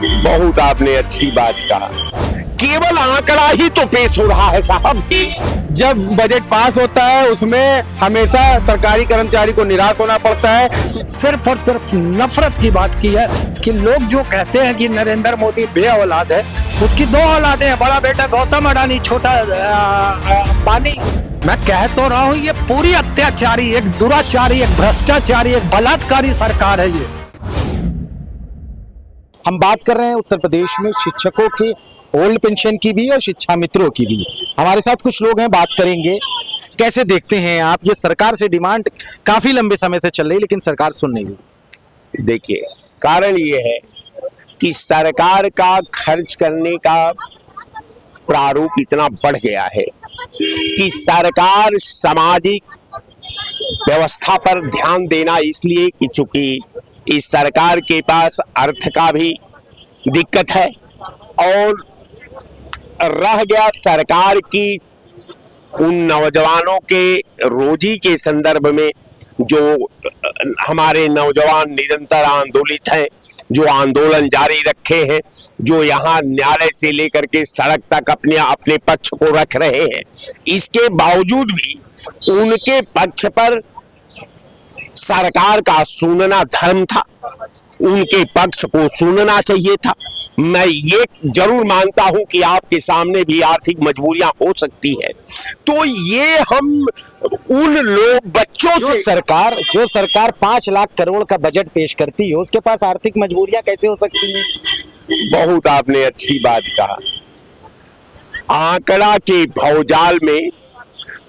बहुत आपने अच्छी बात कहा। केवल आंकड़ा ही तो पेश हो रहा है साहब। जब बजट पास होता है उसमें हमेशा सरकारी कर्मचारी को निराश होना पड़ता है। सिर्फ और सिर्फ नफरत की बात की है कि लोग जो कहते हैं कि नरेंद्र मोदी बे औलाद है, उसकी दो औलादें हैं, बड़ा बेटा गौतम अडानी, छोटा अंबानी। मैं कह तो रहा हूँ ये पूरी अत्याचारी, एक दुराचारी, एक भ्रष्टाचारी, एक बलात्कारी सरकार है ये। हम बात कर रहे हैं उत्तर प्रदेश में शिक्षकों के ओल्ड पेंशन की भी और शिक्षा मित्रों की भी। हमारे साथ कुछ लोग हैं, बात करेंगे। कैसे देखते हैं आप ये सरकार से डिमांड काफी लंबे समय से चल रही लेकिन सरकार सुन नहीं रही? देखिए, कारण ये है कि सरकार का खर्च करने का प्रारूप इतना बढ़ गया है कि सरकार सामाजिक व्यवस्था पर ध्यान देना, इसलिए कि चूंकि इस सरकार के पास अर्थ का भी दिक्कत है और रह गया सरकार की उन नौजवानों के रोजी के संदर्भ में जो हमारे नौजवान निरंतर आंदोलित हैं, जो आंदोलन जारी रखे हैं, जो यहाँ न्यायालय से लेकर के सड़क तक अपने अपने पक्ष को रख रहे हैं। इसके बावजूद भी उनके पक्ष पर सरकार का सुनना धर्म था, उनके पक्ष को सुनना चाहिए था। मैं ये जरूर मानता हूं कि आपके सामने भी आर्थिक मजबूरियां हो सकती है, तो ये हम उन लोग बच्चों से जो सरकार 5 लाख करोड़ का बजट पेश करती है उसके पास आर्थिक मजबूरियां कैसे हो सकती हैं? बहुत आपने अच्छी बात कहा। आंकड़ा के भौजाल में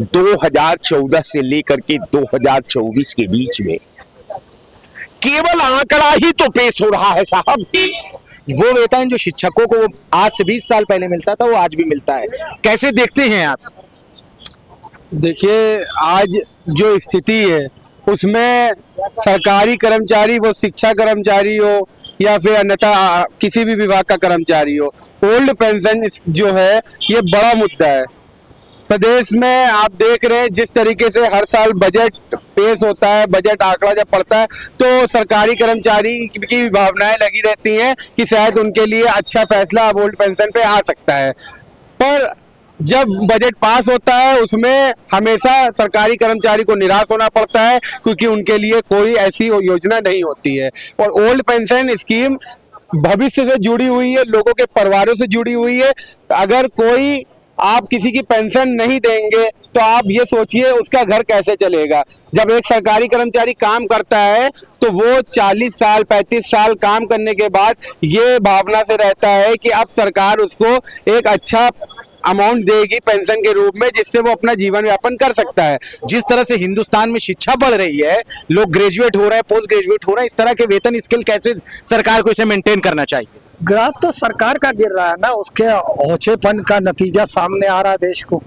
2014 से लेकर के 2024 के बीच में केवल आंकड़ा ही तो पेश हो रहा है साहब। वो वेतन जो शिक्षकों को आज से 20 साल पहले मिलता था वो आज भी मिलता है। कैसे देखते हैं आप? देखिए, आज जो स्थिति है उसमें सरकारी कर्मचारी, वो शिक्षा कर्मचारी हो या फिर अन्यथा किसी भी विभाग का कर्मचारी हो, ओल्ड पेंशन जो है ये बड़ा मुद्दा है प्रदेश में। आप देख रहे हैं जिस तरीके से हर साल बजट पेश होता है, बजट आंकड़ा जब पड़ता है तो सरकारी कर्मचारी की भावनाएं लगी रहती हैं कि शायद उनके लिए अच्छा फैसला अब ओल्ड पेंशन पे आ सकता है। पर जब बजट पास होता है उसमें हमेशा सरकारी कर्मचारी को निराश होना पड़ता है क्योंकि उनके लिए कोई ऐसी योजना नहीं होती है। और ओल्ड पेंशन स्कीम भविष्य से जुड़ी हुई है, लोगों के परिवारों से जुड़ी हुई है। अगर कोई आप किसी की पेंशन नहीं देंगे तो आप ये सोचिए उसका घर कैसे चलेगा। जब एक सरकारी कर्मचारी काम करता है तो वो 40 साल 35 साल काम करने के बाद ये भावना से रहता है कि अब सरकार उसको एक अच्छा अमाउंट देगी पेंशन के रूप में जिससे वो अपना जीवन यापन कर सकता है। जिस तरह से हिंदुस्तान में शिक्षा बढ़ रही है, लोग ग्रेजुएट हो रहे हैं, पोस्ट ग्रेजुएट हो रहे हैं, इस तरह के वेतन स्केल कैसे सरकार को इसे मेंटेन करना चाहिए? ग्राफ तो सरकार का गिर रहा है ना, उसके ओछेपन का नतीजा सामने आ रहा है। देश को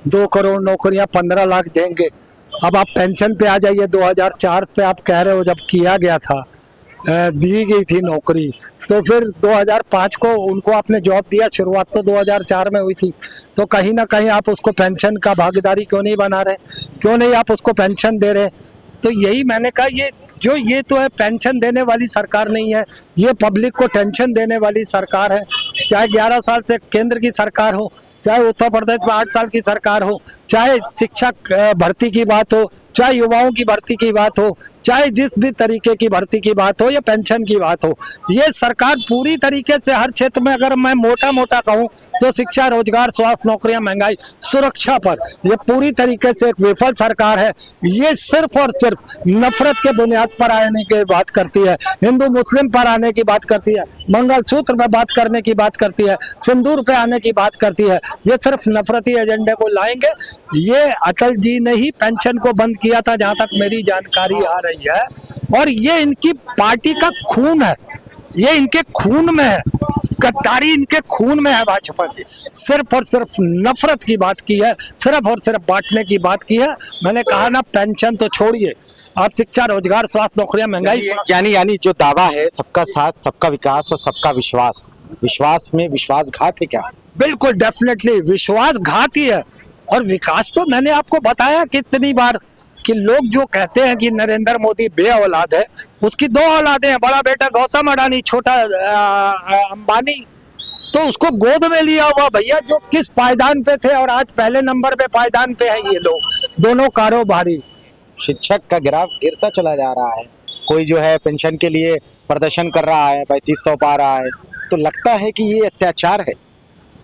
2 करोड़ नौकरियां 15 लाख देंगे। अब आप पेंशन पे आ जाइए। 2004 पे आप कह रहे हो जब किया गया था, दी गई थी नौकरी, तो फिर 2005 को उनको आपने जॉब दिया। शुरुआत तो 2004 में हुई थी, तो कहीं ना कहीं आप उसको पेंशन का भागीदारी क्यों नहीं बना रहे, क्यों नहीं आप उसको पेंशन दे रहे? तो यही मैंने कहा, ये तो है, पेंशन देने वाली सरकार नहीं है, ये पब्लिक को टेंशन देने वाली सरकार है। चाहे 11 साल से केंद्र की सरकार हो, चाहे उत्तर प्रदेश में 8 साल की सरकार हो, चाहे शिक्षक भर्ती की बात हो, चाहे युवाओं की भर्ती की बात हो, चाहे जिस भी तरीके की भर्ती की बात हो या पेंशन की बात हो, ये सरकार पूरी तरीके से हर क्षेत्र में, अगर मैं मोटा कहूँ तो शिक्षा, रोजगार, स्वास्थ्य, नौकरियां, महंगाई, सुरक्षा पर ये पूरी तरीके से एक विफल सरकार है। ये सिर्फ और सिर्फ नफरत के बुनियाद पर आने की बात करती है, हिंदू मुस्लिम पर आने की बात करती है, मंगलसूत्र में बात करने की बात करती है, सिंदूर पे आने की बात करती है। ये सिर्फ नफरती एजेंडे को लाएंगे। ये अटल जी ने ही पेंशन को बंद किया था जहां तक मेरी जानकारी आ रही है, और ये इनकी पार्टी का खून है, ये इनके खून में है, गद्दारी इनके खून में है। भाजपा की सिर्फ और सिर्फ नफरत की बात की है, सिर्फ और सिर्फ बांटने की बात की है। मैंने कहा ना, पेंशन तो छोड़िए, आप शिक्षा, रोजगार, स्वास्थ्य, नौकरियां, महंगाई, यानी जो दावा है सबका साथ, सबका विकास और सबका विश्वास, विश्वास में विश्वासघात है क्या? बिल्कुल, डेफिनेटली विश्वासघात ही है। और विकास तो मैंने आपको बताया कितनी बार कि लोग जो कहते हैं कि नरेंद्र मोदी बे औलाद है, उसकी 2 औलादे हैं, बड़ा बेटा गौतम अडानी, छोटा अंबानी। तो उसको गोद में लिया हुआ भैया, जो किस पायदान पे थे और आज पहले नंबर पे पायदान पे है ये लोग, दोनों कारोबारी। शिक्षक का ग्राफ गिरता चला जा रहा है, कोई जो है पेंशन के लिए प्रदर्शन कर रहा है, 3500 पा रहा है, तो लगता है कि ये अत्याचार है।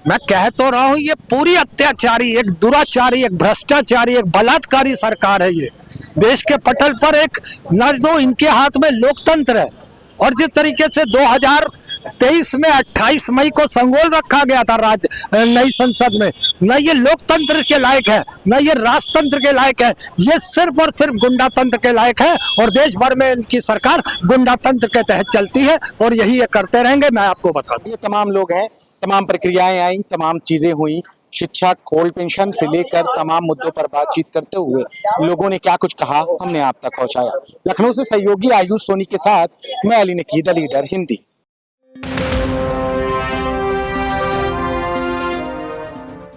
मैं कह तो रहा हूँ ये पूरी अत्याचारी, एक दुराचारी, एक भ्रष्टाचारी, एक बलात्कारी सरकार है ये। देश के पटल पर एक न तो इनके हाथ में लोकतंत्र है, और जिस तरीके से 2023 में 28 मई को संगोल रखा गया था नई संसद में, न ये लोकतंत्र के लायक है, न ये राजतंत्र के लायक है, ये सिर्फ और सिर्फ गुंडा तंत्र के लायक है। और देश भर में इनकी सरकार गुंडा तंत्र के तहत चलती है और यही ये करते रहेंगे। मैं आपको बता दूं, ये तमाम लोग हैं, तमाम प्रक्रियाएं आई, तमाम चीजें हुई, शिक्षा, ओल्ड पेंशन से लेकर तमाम मुद्दों पर बातचीत करते हुए लोगों ने क्या कुछ कहा, हमने आप तक पहुंचाया। लखनऊ से सहयोगी आयुष सोनी के साथ मैं अली नकीद, लीडर हिंदी।